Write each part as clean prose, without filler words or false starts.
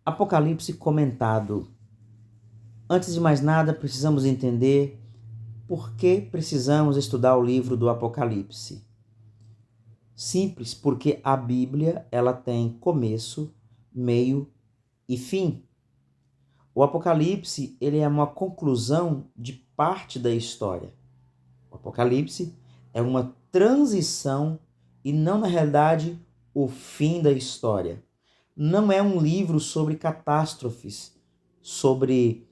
Apocalipse comentado. Antes de mais nada, precisamos entender por que precisamos estudar o livro do Apocalipse. Simples, porque a Bíblia ela tem começo, meio e fim. O Apocalipse ele é uma conclusão de parte da história. O Apocalipse é uma transição e não, na realidade, o fim da história. Não é um livro sobre catástrofes, sobre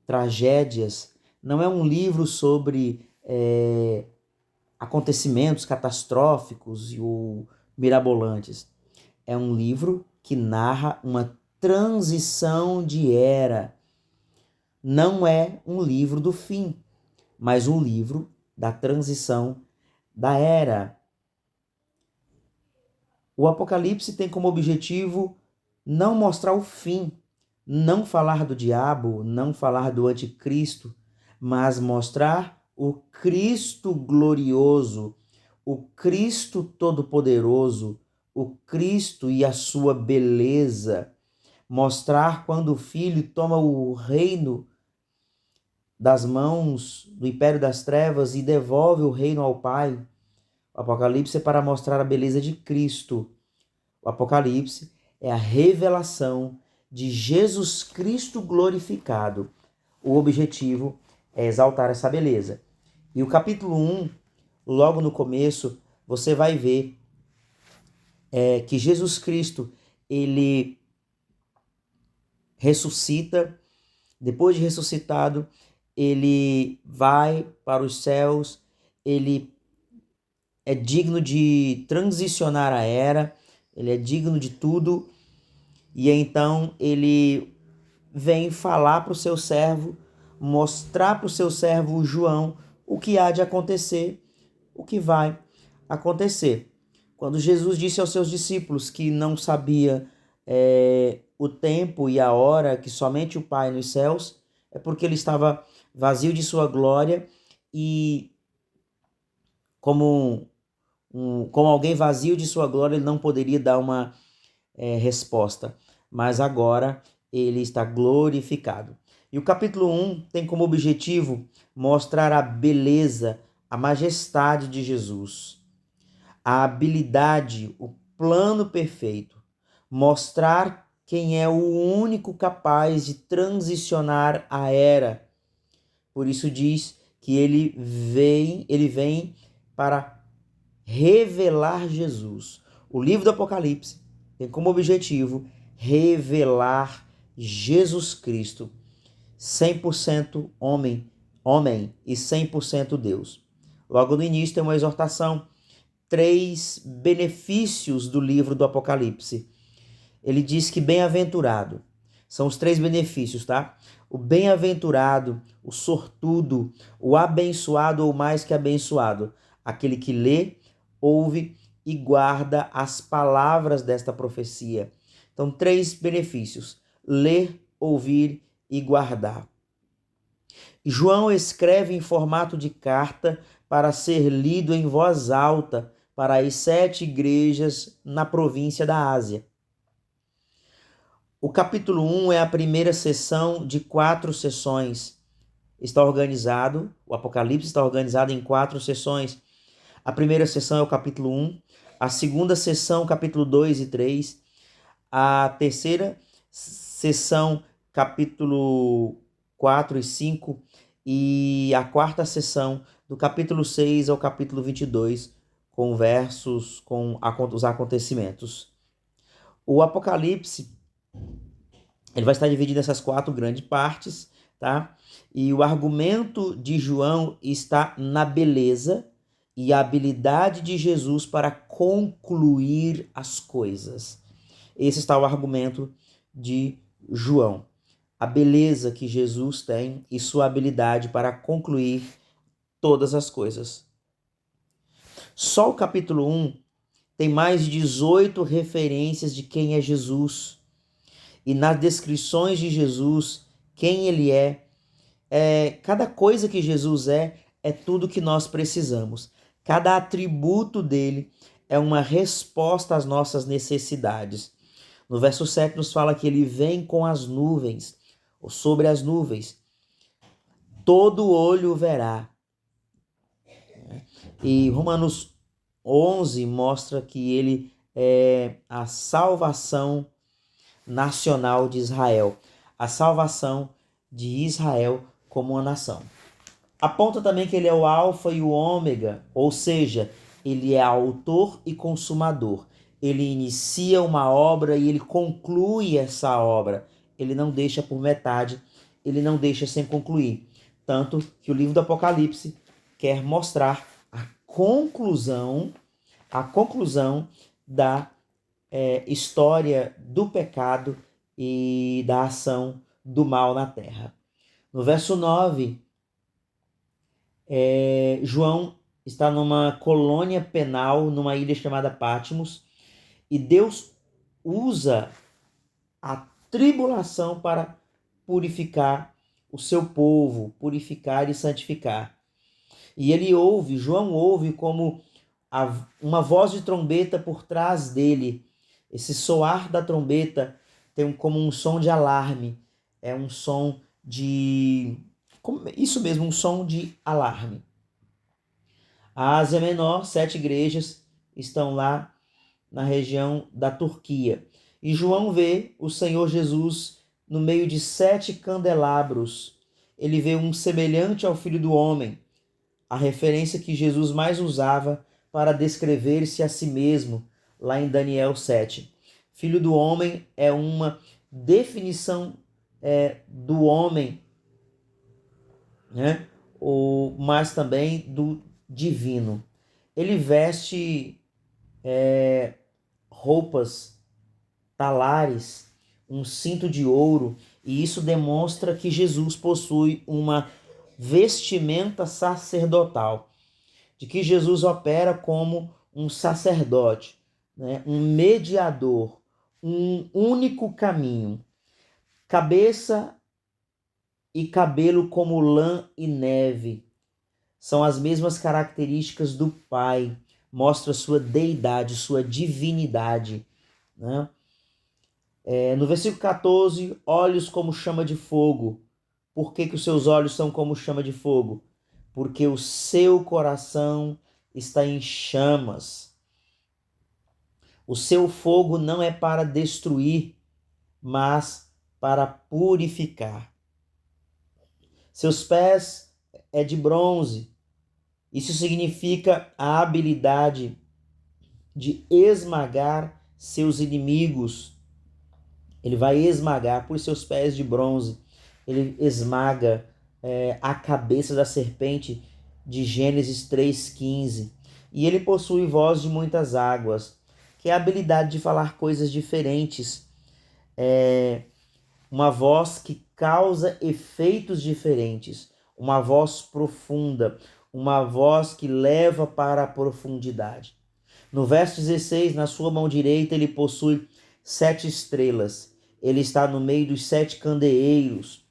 tragédias, não é um livro sobre acontecimentos catastróficos ou mirabolantes. É um livro que narra uma transição de era. Não é um livro do fim, mas um livro da transição da era. O Apocalipse tem como objetivo não mostrar o fim, não falar do diabo, não falar do anticristo, mas mostrar o Cristo glorioso, o Cristo todo-poderoso, o Cristo e a sua beleza. Mostrar quando o Filho toma o reino das mãos do império das trevas e devolve o reino ao Pai. O Apocalipse é para mostrar a beleza de Cristo. O Apocalipse é a revelação de Jesus Cristo glorificado. O objetivo é exaltar essa beleza. E o capítulo 1, logo no começo, você vai ver que Jesus Cristo, ele ressuscita. Depois de ressuscitado, ele vai para os céus, ele é digno de transicionar a era, ele é digno de tudo, e então ele vem falar para o seu servo, mostrar para o seu servo João o que há de acontecer, o que vai acontecer. Quando Jesus disse aos seus discípulos que não sabia o tempo e a hora, que somente o Pai nos céus, é porque ele estava vazio de sua glória e como alguém vazio de sua glória, ele não poderia dar uma resposta. Mas agora ele está glorificado. E o capítulo 1 tem como objetivo mostrar a beleza, a majestade de Jesus, a habilidade, o plano perfeito, mostrar quem é o único capaz de transicionar a era. Por isso diz que ele vem para revelar Jesus. O livro do Apocalipse tem como objetivo revelar Jesus Cristo, 100% homem e 100% Deus. Logo no início tem uma exortação, 3 benefícios do livro do Apocalipse. Ele diz que bem-aventurado, são os 3 benefícios, tá? O bem-aventurado, o sortudo, o abençoado ou mais que abençoado, aquele que lê, ouve e guarda as palavras desta profecia. Então, 3 benefícios: ler, ouvir e guardar. João escreve em formato de carta para ser lido em voz alta para as 7 igrejas na província da Ásia. O capítulo 1 é a primeira sessão de 4 sessões. O Apocalipse está organizado em 4 sessões. A primeira sessão é o capítulo 1, a segunda sessão, capítulo 2 e 3, a terceira sessão, capítulo 4 e 5, e a quarta sessão, do capítulo 6 ao capítulo 22, com versos, com os acontecimentos. O Apocalipse ele vai estar dividido nessas 4 grandes partes, tá? E o argumento de João está na beleza e a habilidade de Jesus para concluir as coisas. Esse está o argumento de João. A beleza que Jesus tem e sua habilidade para concluir todas as coisas. Só o capítulo 1 tem mais de 18 referências de quem é Jesus. E nas descrições de Jesus, quem ele cada coisa que Jesus é tudo que nós precisamos. Cada atributo dele é uma resposta às nossas necessidades. No verso 7 nos fala que ele vem com as nuvens, ou sobre as nuvens. Todo olho o verá. E Romanos 11 mostra que ele é a salvação nacional de Israel, a salvação de Israel como uma nação. Aponta também que ele é o alfa e o ômega, ou seja, ele é autor e consumador. Ele inicia uma obra e ele conclui essa obra. Ele não deixa por metade, ele não deixa sem concluir. Tanto que o livro do Apocalipse quer mostrar a conclusão da história do pecado e da ação do mal na terra. No verso 9, João está numa colônia penal, numa ilha chamada Patmos, e Deus usa a tribulação para purificar o seu povo, purificar e santificar. E João ouve como uma voz de trombeta por trás dele. Esse soar da trombeta tem como um som de alarme, é um som de... Isso mesmo, um som de alarme. A Ásia Menor, 7 igrejas estão lá na região da Turquia. E João vê o Senhor Jesus no meio de 7 candelabros. Ele vê um semelhante ao Filho do Homem, a referência que Jesus mais usava para descrever-se a si mesmo, lá em Daniel 7. Filho do Homem é uma definição do homem, né? Mas também do divino. Ele veste roupas talares, um cinto de ouro, e isso demonstra que Jesus possui uma vestimenta sacerdotal, de que Jesus opera como um sacerdote, né? Um mediador, um único caminho. Cabeça e cabelo como lã e neve. São as mesmas características do Pai. Mostra sua deidade, sua divinidade, né? No versículo 14, olhos como chama de fogo. Por que os seus olhos são como chama de fogo? Porque o seu coração está em chamas. O seu fogo não é para destruir, mas para purificar. Seus pés é de bronze. Isso significa a habilidade de esmagar seus inimigos. Ele vai esmagar por seus pés de bronze. Ele esmaga a cabeça da serpente de Gênesis 3,15. E ele possui voz de muitas águas, que é a habilidade de falar coisas diferentes. Uma voz que causa efeitos diferentes. Uma voz profunda. Uma voz que leva para a profundidade. No verso 16, na sua mão direita, ele possui 7 estrelas. Ele está no meio dos 7 candeeiros.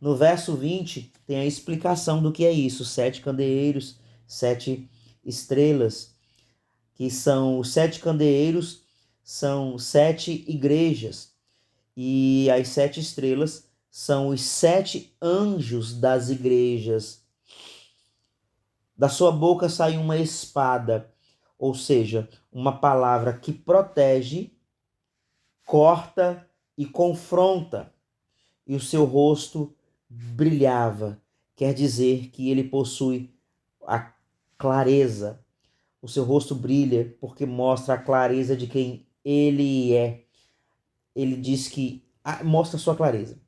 No verso 20, tem a explicação do que é isso. 7 candeeiros, 7 estrelas. Que são os 7 candeeiros, são 7 igrejas. E as 7 estrelas são os 7 anjos das igrejas. Da sua boca sai uma espada, ou seja, uma palavra que protege, corta e confronta. E o seu rosto brilhava, quer dizer que ele possui a clareza. O seu rosto brilha porque mostra a clareza de quem ele é. Ele diz que mostra a sua clareza.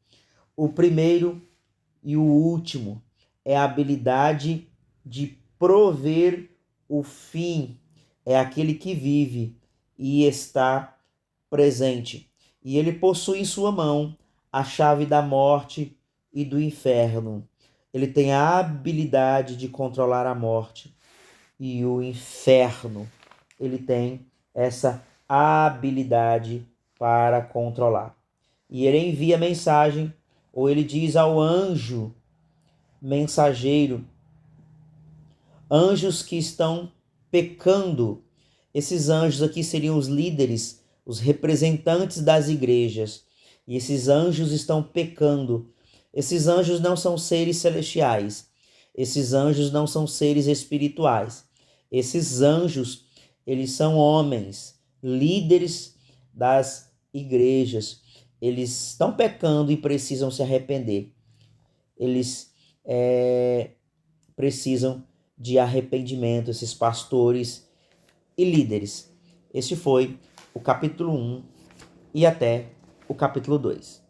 O primeiro e o último é a habilidade de prover o fim. É aquele que vive e está presente. E ele possui em sua mão a chave da morte e do inferno. Ele tem a habilidade de controlar a morte e o inferno. Ele tem essa habilidade para controlar. E ele envia mensagem, ou ele diz ao anjo mensageiro, anjos que estão pecando. Esses anjos aqui seriam os líderes os representantes das igrejas, e esses anjos estão pecando. Esses anjos não são seres celestiais, esses anjos não são seres espirituais. Esses anjos, eles são homens, líderes das igrejas. Eles estão pecando e precisam se arrepender. Eles precisam de arrependimento, esses pastores e líderes. Este foi o capítulo 1 e até o capítulo 2.